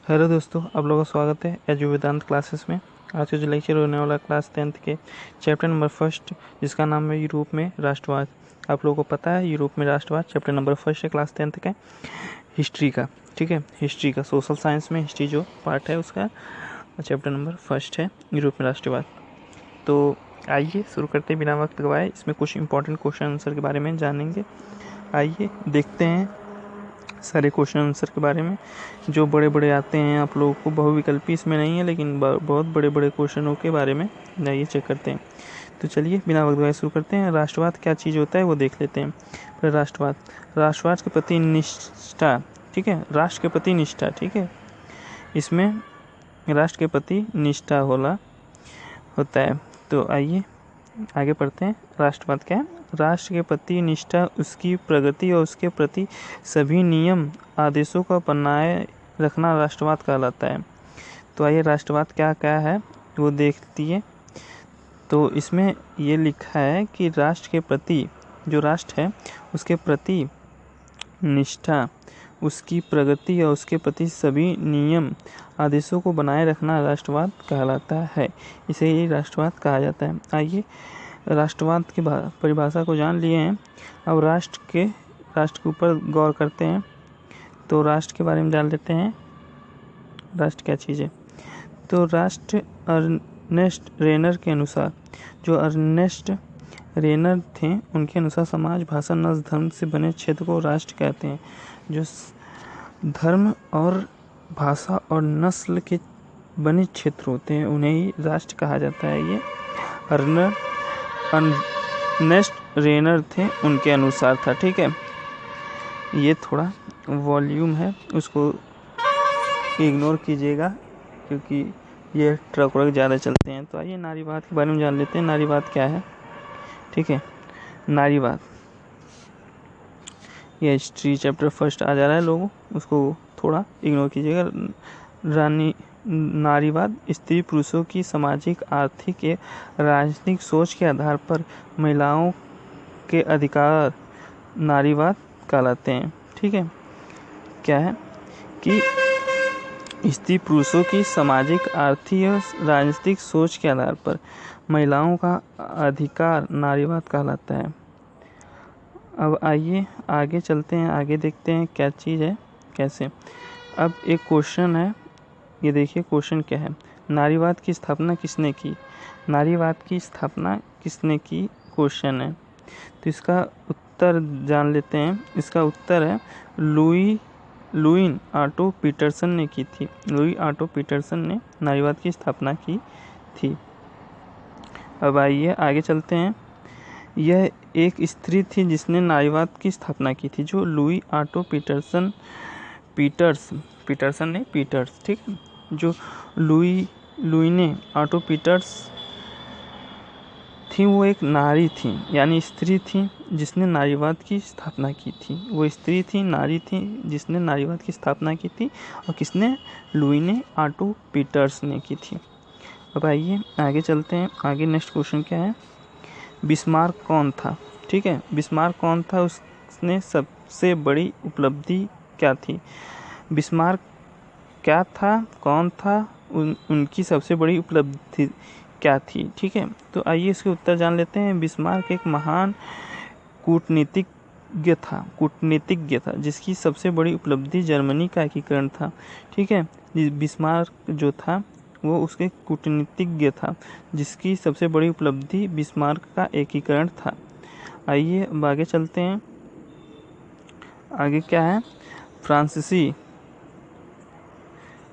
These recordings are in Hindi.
हेलो दोस्तों, आप लोगों का स्वागत है एजु वेदांत क्लासेस में। आज का जो लेक्चर होने वाला क्लास 10th के चैप्टर नंबर फर्स्ट, जिसका नाम है यूरोप में राष्ट्रवाद। आप लोगों को पता है यूरोप में राष्ट्रवाद चैप्टर नंबर फर्स्ट है क्लास 10th का, हिस्ट्री का। ठीक है, हिस्ट्री का, सोशल साइंस में हिस्ट्री जो पार्ट है उसका चैप्टर नंबर फर्स्ट है यूरोप में राष्ट्रवाद। तो आइए शुरू करते हैं बिना वक्त गवाए। इसमें कुछ इंपॉर्टेंट क्वेश्चन आंसर के बारे में जानेंगे। आइए देखते हैं सारे क्वेश्चन आंसर के बारे में जो बड़े बड़े आते हैं आप लोगों को। बहुविकल्पी इसमें नहीं है, लेकिन बहुत बड़े बड़े क्वेश्चनों के बारे में आइए चेक करते हैं। तो चलिए बिना वक्त गवाए शुरू करते हैं। राष्ट्रवाद क्या चीज़ होता है वो देख लेते हैं। फिर राष्ट्रवाद के प्रति निष्ठा। ठीक है, राष्ट्र के प्रति निष्ठा। ठीक है, इसमें राष्ट्र के प्रति निष्ठा होता है। तो आइए आगे पढ़ते हैं। राष्ट्रवाद क्या है? राष्ट्र के प्रति निष्ठा, उसकी प्रगति और उसके प्रति सभी नियम आदेशों का बनाए रखना राष्ट्रवाद कहलाता है। तो आइए राष्ट्रवाद क्या क्या है वो देखती है। तो इसमें ये लिखा है कि राष्ट्र के प्रति, जो राष्ट्र है उसके प्रति निष्ठा, उसकी प्रगति और उसके प्रति सभी नियम आदेशों को बनाए रखना राष्ट्रवाद कहलाता है। इसे ही राष्ट्रवाद कहा जाता है। आइए राष्ट्रवाद की परिभाषा को जान लिए हैं, अब राष्ट्र के ऊपर गौर करते हैं। तो राष्ट्र के बारे में जान लेते हैं। राष्ट्र क्या चीज़ है? तो राष्ट्र अर्नेस्ट रेनर के अनुसार, जो अर्नेस्ट रेनर थे उनके अनुसार, समाज, भाषा, नस्ल, धर्म से बने क्षेत्र को राष्ट्र कहते हैं। जो धर्म और भाषा और नस्ल के बने क्षेत्र होते हैं उन्हें ही राष्ट्र कहा जाता है। ये अर्नेस्ट रेनर थे उनके अनुसार था। ठीक है, ये थोड़ा वॉल्यूम है, उसको इग्नोर कीजिएगा क्योंकि ये ट्रक ज़्यादा चलते हैं। तो आइए नारीवाद के बारे में जान लेते हैं। नारीवाद क्या है? ठीक है, नारीवाद ये हिस्ट्री चैप्टर फर्स्ट आ जा रहा है, लोगों उसको थोड़ा इग्नोर कीजिएगा। नारीवाद स्त्री पुरुषों की सामाजिक, आर्थिक एवं राजनीतिक सोच के आधार पर महिलाओं के अधिकार नारीवाद कहलाते हैं। ठीक है, क्या है कि स्त्री पुरुषों की सामाजिक, आर्थिक एवं राजनीतिक सोच के आधार पर महिलाओं का अधिकार नारीवाद कहलाता है। अब आइए आगे चलते हैं, आगे देखते हैं क्या चीज़ है, कैसे। अब एक क्वेश्चन है, ये देखिए क्वेश्चन क्या है। नारीवाद की स्थापना किसने की? नारीवाद की स्थापना किसने की क्वेश्चन है। तो इसका उत्तर जान लेते हैं। इसका उत्तर है लुईन ऑटो पीटरसन ने की थी। लुई ऑटो पीटरसन ने नारीवाद की स्थापना की थी। अब आइए आगे चलते हैं। यह एक स्त्री थी जिसने नारीवाद की स्थापना की थी, जो लुई ऑटो पीटर्स। ठीक है, जो लुईने ऑटो पीटर्स थी वो एक नारी थी, यानी स्त्री थी जिसने नारीवाद की स्थापना की थी। वो स्त्री थी, नारी थी जिसने नारीवाद की स्थापना की थी। और किसने? लुईने ऑटो पीटर्स ने की थी। अब आइए आगे चलते हैं। आगे नेक्स्ट क्वेश्चन क्या है? बिस्मार्क कौन था? ठीक है, बिस्मार्क कौन था, उसने सबसे बड़ी उपलब्धि क्या थी? बिस्मार्क क्या था, कौन था, उनकी सबसे बड़ी उपलब्धि क्या थी? ठीक है, तो आइए इसके उत्तर जान लेते हैं। बिस्मार्क एक महान कूटनीतिज्ञ था जिसकी सबसे बड़ी उपलब्धि जर्मनी का एकीकरण था। ठीक है, बिस्मार्क जो था वो उसके कूटनीतिज्ञ था जिसकी सबसे बड़ी उपलब्धि बिस्मार्क का एकीकरण था। आइए अब आगे चलते हैं। आगे क्या है?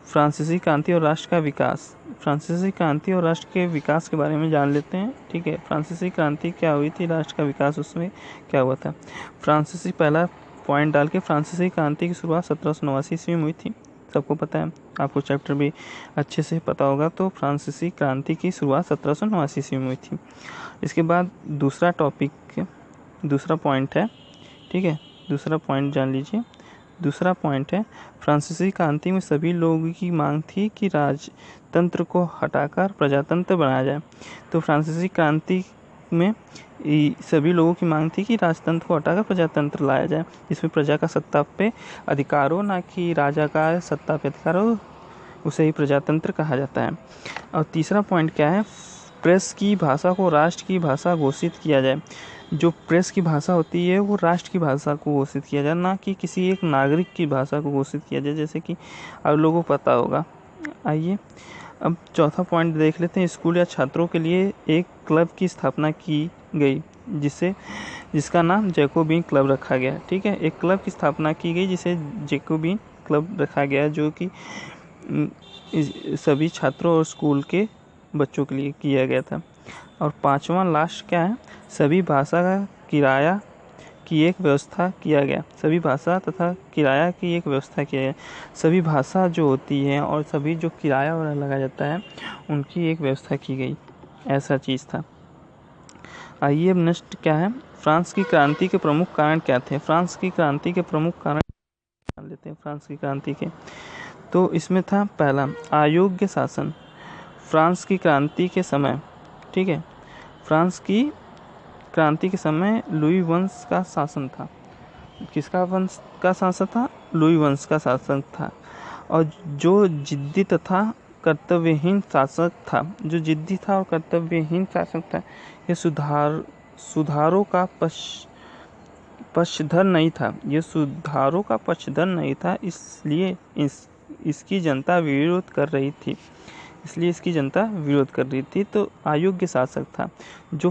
फ्रांसीसी क्रांति और राष्ट्र का विकास। फ्रांसीसी क्रांति और राष्ट्र के विकास के बारे में जान लेते हैं। ठीक है, फ्रांसीसी क्रांति क्या हुई थी, राष्ट्र का विकास उसमें क्या हुआ था। फ्रांसीसी, पहला पॉइंट डाल के, फ्रांसीसी क्रांति की शुरुआत 1789 ईस्वी में हुई थी। सबको पता है, आपको चैप्टर भी अच्छे से पता होगा। तो फ्रांसीसी क्रांति की शुरुआत 1789 ईस्वी में हुई थी। इसके बाद दूसरा पॉइंट है। ठीक है, दूसरा पॉइंट जान लीजिए। दूसरा पॉइंट है, फ्रांसीसी क्रांति में सभी लोगों की मांग थी कि राजतंत्र को हटाकर प्रजातंत्र बनाया जाए। तो फ्रांसीसी क्रांति में सभी लोगों की मांग थी कि राजतंत्र को हटाकर प्रजातंत्र लाया जाए, जिसमें प्रजा का सत्ता पे अधिकार हो, ना कि राजा का सत्ता पे अधिकार हो। उसे ही प्रजातंत्र कहा जाता है। और तीसरा पॉइंट क्या है, प्रेस की भाषा को राष्ट्र की भाषा घोषित किया जाए। जो प्रेस की भाषा होती है वो राष्ट्र की भाषा को घोषित किया जाए, ना कि किसी एक नागरिक की भाषा को घोषित किया जाए, जैसे कि आप लोगों को पता होगा। आइए अब चौथा पॉइंट देख लेते हैं। स्कूल या छात्रों के लिए एक क्लब की स्थापना की गई जिसका नाम जैकोबिन क्लब रखा गया। ठीक है, एक क्लब की स्थापना की गई जिसे जैकोबिन क्लब रखा गया, जो कि सभी छात्रों और स्कूल के बच्चों के लिए किया गया था। और पांचवा लास्ट क्या है, सभी भाषा का किराया की एक व्यवस्था किया गया। सभी भाषा तथा किराया की एक व्यवस्था किया गया। सभी भाषा जो होती है और सभी जो किराया वगैरह लगाया जाता है उनकी एक व्यवस्था की गई, ऐसा चीज़ था। आइए अब नेक्स्ट क्या है, फ्रांस की क्रांति के प्रमुख कारण क्या थे। फ्रांस की क्रांति के प्रमुख कारण जान लेते हैं। फ्रांस की क्रांति के तो इसमें था पहला, अयोग्य शासन। फ्रांस की क्रांति के समय, ठीक है, फ्रांस की क्रांति के समय लुई वंश का शासन था। किसका वंश का शासन था? लुई वंश का शासन था। और जो जिद्दी तथा कर्तव्यहीन शासक था, जो जिद्दी था और कर्तव्यहीन शासक था, ये सुधारों का पक्षधर नहीं था। ये सुधारों का पक्षधर नहीं था, इसलिए इसकी जनता विरोध कर रही थी। तो अयोग्य शासक था। जो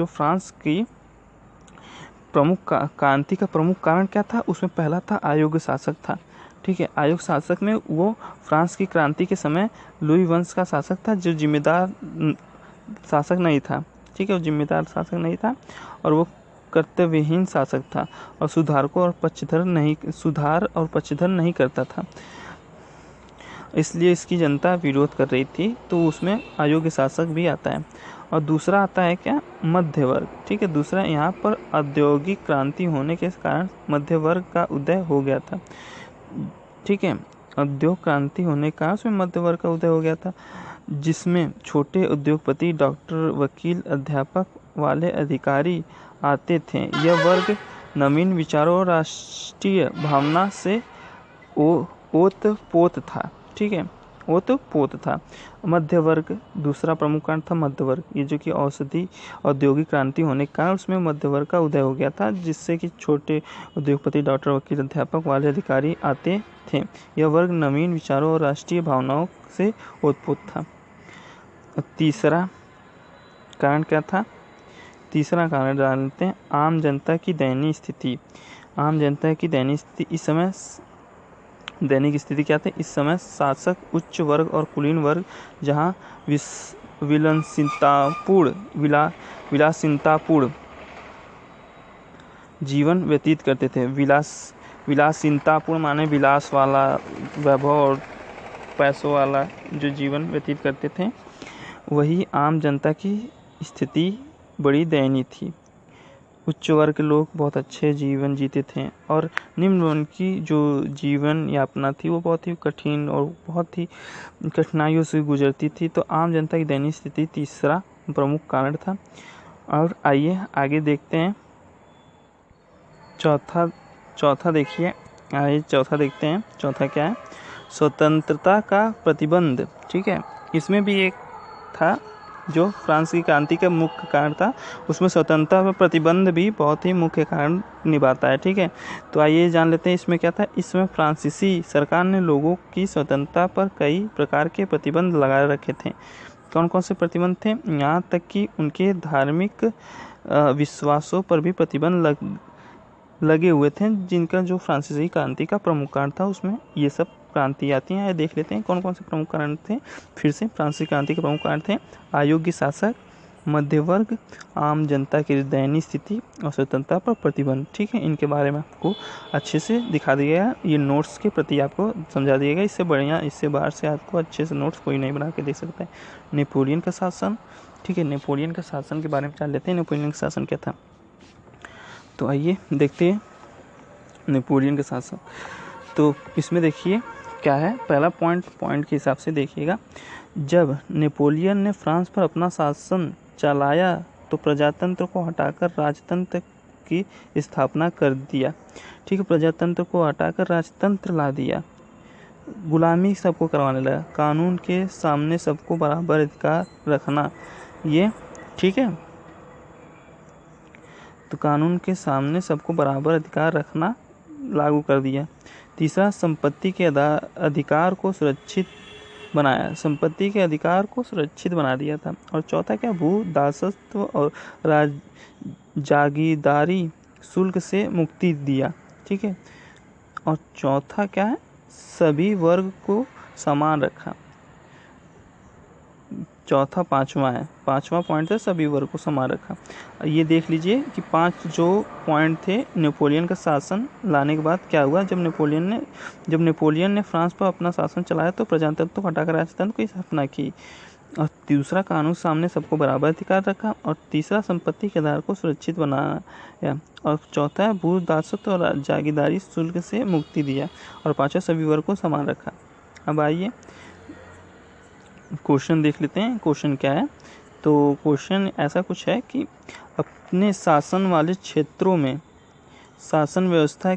फ्रांस की प्रमुख क्रांति का प्रमुख कारण क्या था, उसमें पहला था अयोग्य शासक था। ठीक है, अयोग्य शासक में वो फ्रांस की क्रांति के समय लुई वंश का शासक था, जो जिम्मेदार शासक नहीं था। ठीक है, वो जिम्मेदार शासक नहीं था और वो कर्तव्यहीन शासक था और सुधार और पक्षधर नहीं करता था, इसलिए इसकी जनता विरोध कर रही थी। तो उसमें अयोग्य शासक भी आता है। और दूसरा आता है क्या, मध्य वर्ग। ठीक है, दूसरा यहाँ पर औद्योगिक क्रांति होने के कारण मध्य वर्ग का उदय हो गया था। ठीक है, औद्योगिक क्रांति होने का उसमें मध्य वर्ग का उदय हो गया था, जिसमें छोटे उद्योगपति, डॉक्टर, वकील, अध्यापक वाले अधिकारी आते थे। यह वर्ग नवीन विचारों और राष्ट्रीय भावना से ओतप्रोत था। ठीक है, ओतप्रोत था। मध्य वर्ग दूसरा प्रमुख कारण था, मध्य वर्ग। ये जो कि औद्योगिक क्रांति होने के कारण उसमें मध्य वर्ग का उदय हो गया था, जिससे कि छोटे उद्योगपति, डॉक्टर, वकील, अध्यापक वाले अधिकारी आते थे। यह वर्ग नवीन विचारों और राष्ट्रीय भावनाओं से ओतप्रोत था। तीसरा कारण क्या था? तीसरा कारण जानते हैं, आम जनता की दयनीय स्थिति। आम जनता की दयनीय स्थिति इस समय दैनिक स्थिति क्या थी? इस समय शासक उच्च वर्ग और कुलीन वर्ग जहाँ विलासितापूर्ण जीवन व्यतीत करते थे। विलासितापूर्ण माने विलास वाला, वैभव और पैसों वाला जो जीवन व्यतीत करते थे, वही आम जनता की स्थिति बड़ी दयनीय थी। उच्च वर्ग के लोग बहुत अच्छे जीवन जीते थे और निम्न वर्ग की जो जीवन यापना थी वो बहुत ही कठिन और बहुत ही कठिनाइयों से गुजरती थी। तो आम जनता की दयनीय स्थिति तीसरा प्रमुख कारण था। और आइए आगे देखते हैं, चौथा देखिए, आइए चौथा देखते हैं। चौथा क्या है? स्वतंत्रता का प्रतिबंध। ठीक है, इसमें भी एक था जो फ्रांस की क्रांति का मुख्य कारण था, उसमें स्वतंत्रता पर प्रतिबंध भी बहुत ही मुख्य कारण निभाता है। ठीक है, तो आइए जान लेते हैं इसमें क्या था। इसमें फ्रांसीसी सरकार ने लोगों की स्वतंत्रता पर कई प्रकार के प्रतिबंध लगा रखे थे। कौन कौन से प्रतिबंध थे? यहाँ तक कि उनके धार्मिक विश्वासों पर भी प्रतिबंध लगे हुए थे, जिनका जो फ्रांसीसी क्रांति का प्रमुख कारण था उसमें ये सब क्रांति आती हैं। देख लेते हैं कौन कौन से प्रमुख कारण थे। फिर से फ्रांसीसी क्रांति के प्रमुख कारण थे अयोग्य शासक, मध्य वर्ग, आम जनता की दयनीय स्थिति और स्वतंत्रता पर प्रतिबंध। ठीक है, इनके बारे में आपको अच्छे से दिखा दिया गया, ये नोट्स के प्रति आपको समझा दिया गया। इससे बढ़िया, इससे बाहर से आपको अच्छे से नोट्स कोई नहीं बना के दे सकता है। नेपोलियन का शासन। ठीक है, नेपोलियन का शासन के बारे में जान लेते हैं। नेपोलियन का शासन क्या था, तो आइए देखते हैं नेपोलियन का शासन। तो इसमें देखिए क्या है, पहला पॉइंट के हिसाब से देखिएगा। जब नेपोलियन ने फ्रांस पर अपना शासन चलाया तो प्रजातंत्र को हटाकर राजतंत्र की स्थापना कर दिया। ठीक है, प्रजातंत्र को हटाकर राजतंत्र ला दिया। गुलामी सबको करवाने लगा। कानून के सामने सबको बराबर अधिकार रखना, ये ठीक है, तो कानून के सामने सबको बराबर अधिकार रखना लागू कर दिया। तीसरा, संपत्ति के अधिकार को सुरक्षित बनाया, संपत्ति के अधिकार को सुरक्षित बना दिया था। और चौथा क्या, भू दासत्व और जागीरदारी शुल्क से मुक्ति दिया, ठीक है। और चौथा क्या है, सभी वर्ग को समान रखा। चौथा पांचवा है, पांचवा पॉइंट है सभी वर्ग को समान रखा। ये देख लीजिए कि 5 जो पॉइंट थे नेपोलियन का शासन लाने के बाद क्या हुआ। जब नेपोलियन ने फ्रांस पर अपना शासन चलाया तो प्रजातंत्र को हटाकर राजतंत्र की स्थापना की। और दूसरा, कानून सामने सबको बराबर अधिकार रखा। और तीसरा, संपत्ति के आधार को सुरक्षित बनाया। और चौथा, भू दासत्व और जागीरदारी शुल्क से मुक्ति दिया। और पांचवा, सभी वर्ग को समान रखा। अब आइए क्वेश्चन देख लेते हैं। क्वेश्चन क्या है, तो क्वेश्चन ऐसा कुछ है कि अपने शासन वाले क्षेत्रों में शासन व्यवस्था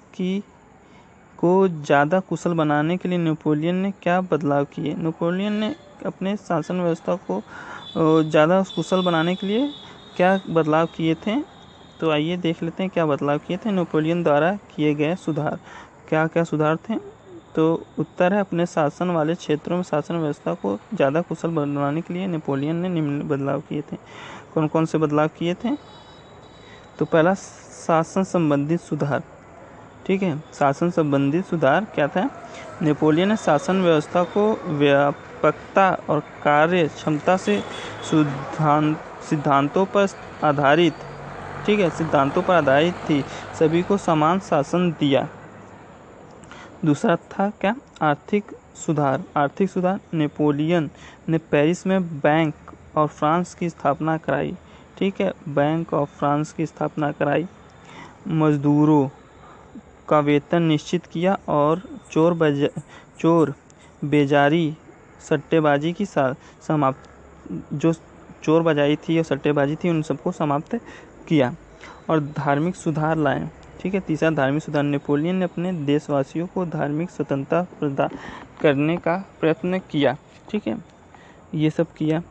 को ज़्यादा कुशल बनाने के लिए नेपोलियन ने क्या बदलाव किए। नेपोलियन ने अपने शासन व्यवस्था को ज़्यादा कुशल बनाने के लिए क्या बदलाव किए थे, तो आइए देख लेते हैं क्या बदलाव किए थे नेपोलियन द्वारा किए गए सुधार। क्या क्या सुधार थे, तो उत्तर है, अपने शासन वाले क्षेत्रों में शासन व्यवस्था को ज़्यादा कुशल बनाने के लिए नेपोलियन ने निम्न बदलाव किए थे। कौन कौन से बदलाव किए थे, तो पहला, शासन संबंधित सुधार, ठीक है। शासन संबंधित सुधार क्या था, नेपोलियन ने शासन व्यवस्था को व्यापकता और कार्य क्षमता से सिद्धांतों पर आधारित, ठीक है, सिद्धांतों पर आधारित थी, सभी को समान शासन दिया। दूसरा था क्या, आर्थिक सुधार। आर्थिक सुधार, नेपोलियन ने पेरिस में बैंक ऑफ फ्रांस की स्थापना कराई, ठीक है, बैंक ऑफ फ्रांस की स्थापना कराई। मजदूरों का वेतन निश्चित किया और चोर बेजारी सट्टेबाजी की जो चोर बाजारी थी और सट्टेबाजी थी उन सबको समाप्त किया। और धार्मिक सुधार लाए, ठीक है। तीसरा, धार्मिक सुधार, नेपोलियन ने अपने देशवासियों को धार्मिक स्वतंत्रता प्रदान करने का प्रयत्न किया, ठीक है, ये सब किया।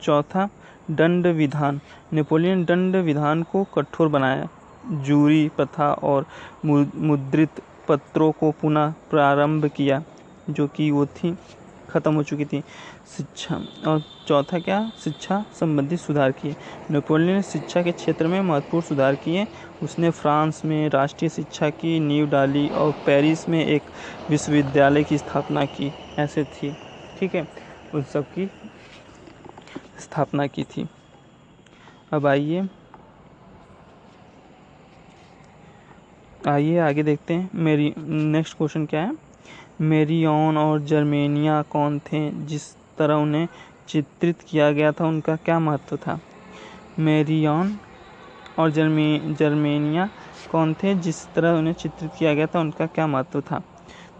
चौथा, दंड विधान, नेपोलियन दंड विधान को कठोर बनाया। जूरी प्रथा और मुद्रित पत्रों को पुनः प्रारंभ किया, जो कि वो थी खत्म हो चुकी थी। शिक्षा, और चौथा क्या, शिक्षा संबंधित सुधार किए। नेपोलियन ने शिक्षा के क्षेत्र में महत्वपूर्ण सुधार किए। उसने फ्रांस में राष्ट्रीय शिक्षा की नींव डाली और पेरिस में एक विश्वविद्यालय की स्थापना की, ऐसे थी, ठीक है, उन सब की स्थापना की थी। अब आइए आगे देखते हैं। मेरी नेक्स्ट क्वेश्चन क्या है, मेरियन और जर्मेनिया कौन थे, जिस तरह उन्हें चित्रित किया गया था उनका क्या महत्व था। मेरियन और जर्मेनिया कौन थे, जिस तरह उन्हें चित्रित किया गया था उनका क्या महत्व था,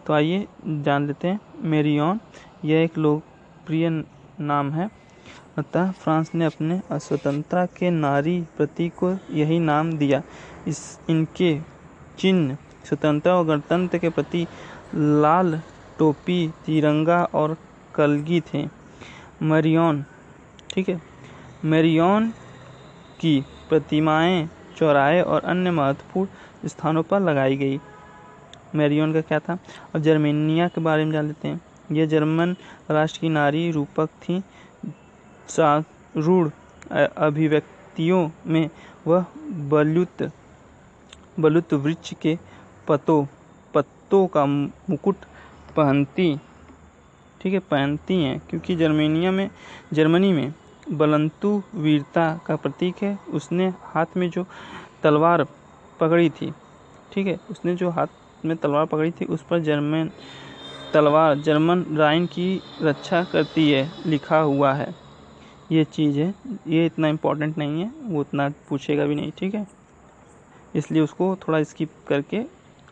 तो आइए जान लेते हैं। मेरियन, यह एक लोकप्रिय नाम है, अतः फ्रांस ने अपने स्वतंत्रता के नारी प्रतीक को यही नाम दिया। इनके चिन्ह स्वतंत्रता और गणतंत्र के प्रति लाल टोपी, तिरंगा और कलगी थे। मेरियन, ठीक है, मेरियन की प्रतिमाएं चौराहे और अन्य महत्वपूर्ण स्थानों पर लगाई गई। मेरियन का क्या था। अब जर्मेनिया के बारे में जान लेते हैं। यह जर्मन राष्ट्र की नारी रूपक थी। रूढ़ अभिव्यक्तियों में वह बलूत वृक्ष के पत्तों का मुकुट पहनती, ठीक है, पहनती हैं, क्योंकि जर्मनी में बलंतु वीरता का प्रतीक है। उसने हाथ में जो तलवार पकड़ी थी, ठीक है, उसने जो हाथ में तलवार पकड़ी थी उस पर जर्मन राइन की रक्षा करती है लिखा हुआ है। ये चीज़ है, ये इतना इम्पोर्टेंट नहीं है, वो उतना पूछेगा भी नहीं, ठीक है, इसलिए उसको थोड़ा स्किप करके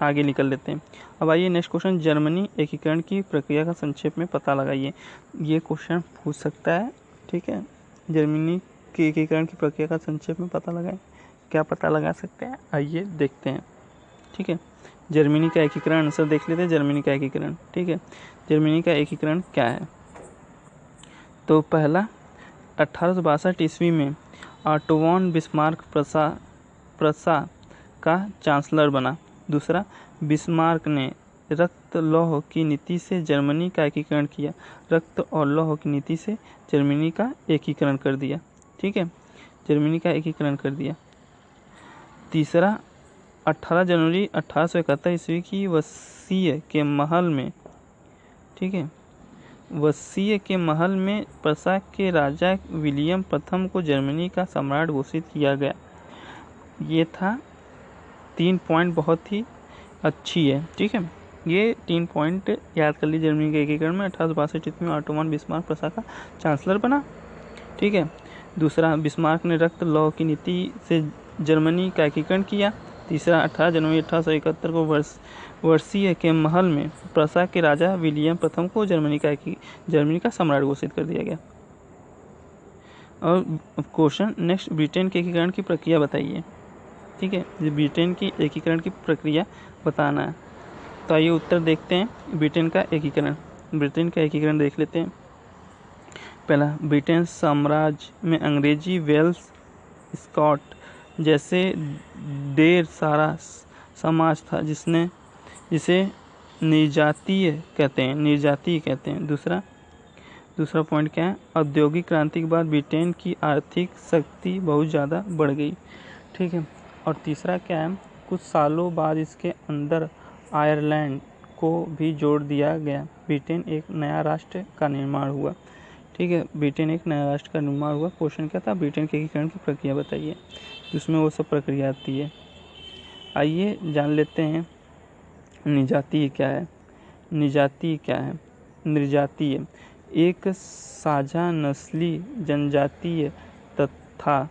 आगे निकल लेते हैं। अब आइए नेक्स्ट क्वेश्चन, जर्मनी एकीकरण की प्रक्रिया का संक्षेप में पता लगाइए। ये क्वेश्चन पूछ सकता है, ठीक है, जर्मनी के एकीकरण की प्रक्रिया का संक्षेप में पता लगाएं। क्या पता लगा सकते हैं, आइए देखते हैं, ठीक है। जर्मनी का एकीकरण, आंसर देख लेते हैं, जर्मनी का एकीकरण, ठीक है। जर्मनी का एकीकरण क्या है? तो पहला 1862 ईस्वी में ऑटो वॉन बिस्मार्क प्रसा का चांसलर बना। दूसरा, बिस्मार्क ने रक्त लौह की नीति से जर्मनी का एकीकरण किया। रक्त और लौह की नीति से जर्मनी का एकीकरण कर दिया। ठीक है, जर्मनी का एकीकरण कर दिया। तीसरा, 18 जनवरी 1871 ईस्वी की वर्साय के महल में, ठीक है, वर्साय के महल में प्रसा के राजा विलियम प्रथम को जर्मनी का सम्राट घोषित किया गया। ये था 3 पॉइंट, बहुत ही अच्छी है। ठीक है, ये 3 पॉइंट याद कर लीजिए। जर्मनी के एकीकरण में 1862 ईस्वी में ऑटो वॉन बिस्मार्क प्रसा का चांसलर बना। ठीक है, दूसरा, बिस्मार्क ने रक्त लौह की नीति से जर्मनी का एकीकरण किया। तीसरा, 18 जनवरी 1871 को वर्साय के महल में प्रसा के राजा विलियम प्रथम को जर्मनी का सम्राट घोषित कर दिया गया। और क्वेश्चन नेक्स्ट, ब्रिटेन के एकीकरण की प्रक्रिया बताइए। ठीक है, ब्रिटेन की एकीकरण की प्रक्रिया बताना है। तो आइए उत्तर देखते हैं। ब्रिटेन का एकीकरण देख लेते हैं। पहला, ब्रिटेन साम्राज्य में अंग्रेजी, वेल्स, स्कॉट जैसे ढेर सारा समाज था जिसे निर्जातीय कहते हैं। दूसरा पॉइंट क्या है? औद्योगिक क्रांति के बाद ब्रिटेन की आर्थिक शक्ति बहुत ज़्यादा बढ़ गई। ठीक है, और तीसरा क्या है? कुछ सालों बाद इसके अंदर आयरलैंड को भी जोड़ दिया गया। ब्रिटेन एक नया राष्ट्र का निर्माण हुआ। ठीक है, ब्रिटेन एक नया राष्ट्र का निर्माण हुआ। क्वेश्चन क्या था? ब्रिटेन के एकीकरण की प्रक्रिया बताइए, जिसमें वो सब प्रक्रिया आती है। आइए जान लेते हैं निर्जातीय क्या है। निर्जातीय एक साझा नस्ली जनजातीय था।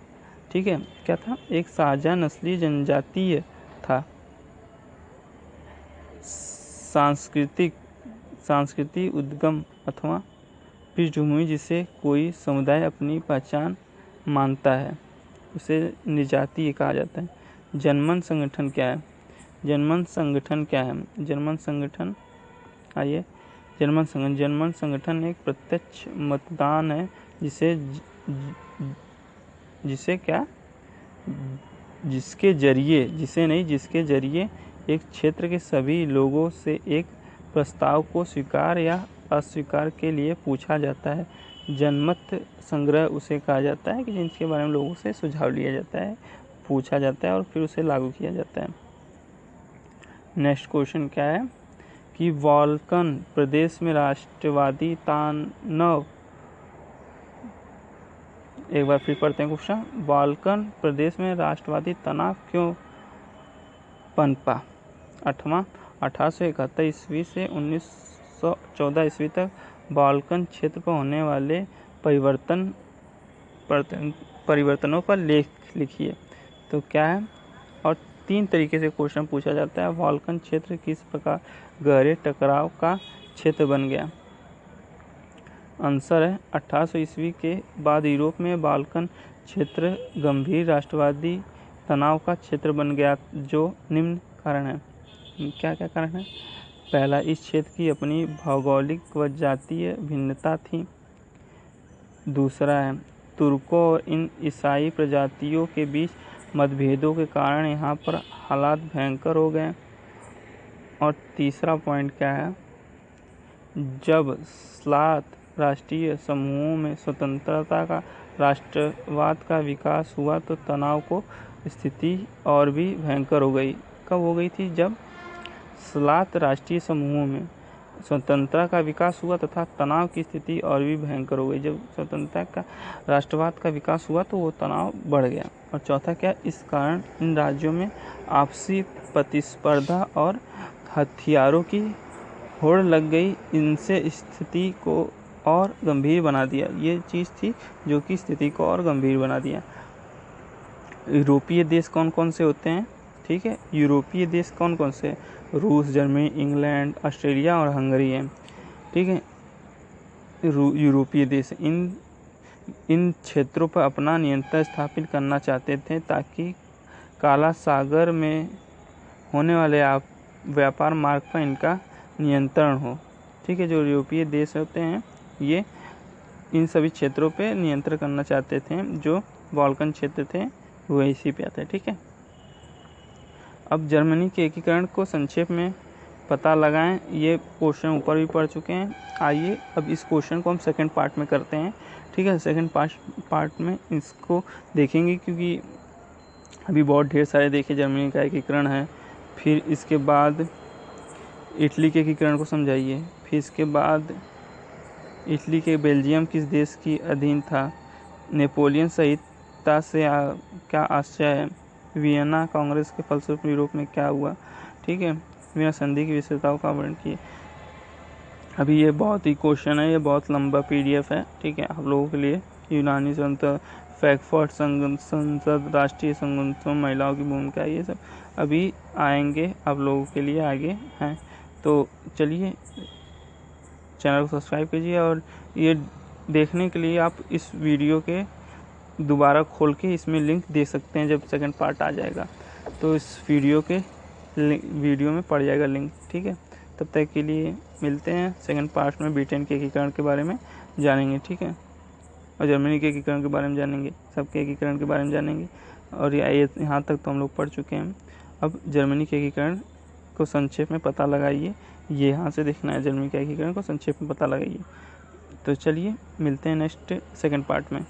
ठीक है, क्या था? एक साझा नस्ली जनजातीय था। सांस्कृतिक उद्गम अथवा पृष्ठभूमि जिसे कोई समुदाय अपनी पहचान मानता है, उसे निर्जातीय कहा जाता है। जनमन संगठन क्या है? जनमन संगठन एक प्रत्यक्ष मतदान है जिसके जरिए एक क्षेत्र के सभी लोगों से एक प्रस्ताव को स्वीकार या अस्वीकार के लिए पूछा जाता है। जनमत संग्रह उसे कहा जाता है कि जिनके बारे में लोगों से सुझाव लिया जाता है, पूछा जाता है और फिर उसे लागू किया जाता है। नेक्स्ट क्वेश्चन क्या है कि बाल्कन प्रदेश में राष्ट्रवादी तनाव, एक बार फिर पढ़ते हैं क्वेश्चन। बाल्कन प्रदेश में राष्ट्रवादी तनाव क्यों पनपा? 1871 ईस्वी से 1914 ईस्वी तक बाल्कन क्षेत्र पर होने वाले परिवर्तनों पर लेख लिखिए। तो क्या है? और 3 तरीके से क्वेश्चन पूछा जाता है। बाल्कन क्षेत्र किस प्रकार गहरे टकराव का क्षेत्र बन गया? आंसर है 1800 ईस्वी के बाद यूरोप में बाल्कन क्षेत्र गंभीर राष्ट्रवादी तनाव का क्षेत्र बन गया, जो निम्न कारण है। क्या क्या कारण है? पहला, इस क्षेत्र की अपनी भौगोलिक व जातीय भिन्नता थी। दूसरा है, तुर्कों और इन ईसाई प्रजातियों के बीच मतभेदों के कारण यहाँ पर हालात भयंकर हो गए। और तीसरा पॉइंट क्या है? जब स्लात राष्ट्रीय समूहों में स्वतंत्रता का राष्ट्रवाद का विकास हुआ तो तनाव को स्थिति और भी भयंकर हो गई। कब हो गई थी? जब स्लात राष्ट्रीय समूहों में स्वतंत्रता का विकास हुआ तथा तनाव की स्थिति और भी भयंकर हो गई। जब स्वतंत्रता का राष्ट्रवाद का विकास हुआ तो वो तनाव बढ़ गया। और चौथा क्या? इस कारण इन राज्यों में आपसी प्रतिस्पर्धा और हथियारों की होड़ लग गई। इनसे स्थिति को और गंभीर बना दिया। ये चीज़ थी जो कि स्थिति को और गंभीर बना दिया। यूरोपीय देश कौन कौन से होते हैं? ठीक है, यूरोपीय देश कौन कौन से? रूस, जर्मनी, इंग्लैंड, ऑस्ट्रेलिया और हंगरी हैं। ठीक है, यूरोपीय देश इन क्षेत्रों पर अपना नियंत्रण स्थापित करना चाहते थे ताकि काला सागर में होने वाले व्यापार मार्ग पर इनका नियंत्रण हो। ठीक है। जो यूरोपीय देश होते हैं ये इन सभी क्षेत्रों पे नियंत्रण करना चाहते थे। जो बाल्कन क्षेत्र थे वो इसी पे आते हैं। ठीक है। अब जर्मनी के एकीकरण को संक्षेप में पता लगाएं। ये क्वेश्चन ऊपर भी पढ़ चुके हैं। आइए अब इस क्वेश्चन को हम सेकंड पार्ट में करते हैं। ठीक है। सेकंड पार्ट में इसको देखेंगे क्योंकि अभी बहुत ढेर सारे देखिए जर्मनी का एकीकरण है। फिर इसके बाद इटली के एकीकरण को समझाइए। फिर इसके बाद इटली के बेल्जियम किस देश की अधीन था। नेपोलियन संहिता से क्या आशय है। वियना कांग्रेस के फलस्वरूप यूरोप में क्या हुआ। ठीक है। वियना संधि की विशेषताओं का वर्णन किए। अभी ये बहुत ही क्वेश्चन है, ये बहुत लंबा पीडीएफ है। ठीक है। आप लोगों के लिए यूनानी संत फ्रैंकफर्ट संसद राष्ट्रीय संगठन महिलाओं की भूमिका ये सब अभी आएंगे आप लोगों के लिए आगे हैं। तो चलिए चैनल को सब्सक्राइब कीजिए और ये देखने के लिए आप इस वीडियो के दोबारा खोल के इसमें लिंक दे सकते हैं। जब सेकंड पार्ट आ जाएगा तो इस वीडियो में पड़ जाएगा लिंक। ठीक है। तब तक के लिए मिलते हैं सेकंड पार्ट में। ब्रिटेन के एकीकरण के बारे में जानेंगे। ठीक है। और जर्मनी के एकीकरण के बारे में जानेंगे। सबके एकीकरण के बारे में जानेंगे। और यहाँ तक तो हम लोग पढ़ चुके हैं। अब जर्मनी के एकीकरण को संक्षेप में पता लगाइए। ये यहाँ से देखना है। जर्मनी के एकीकरण को संक्षेप में पता लगाइए। तो चलिए मिलते हैं नेक्स्ट सेकंड पार्ट में।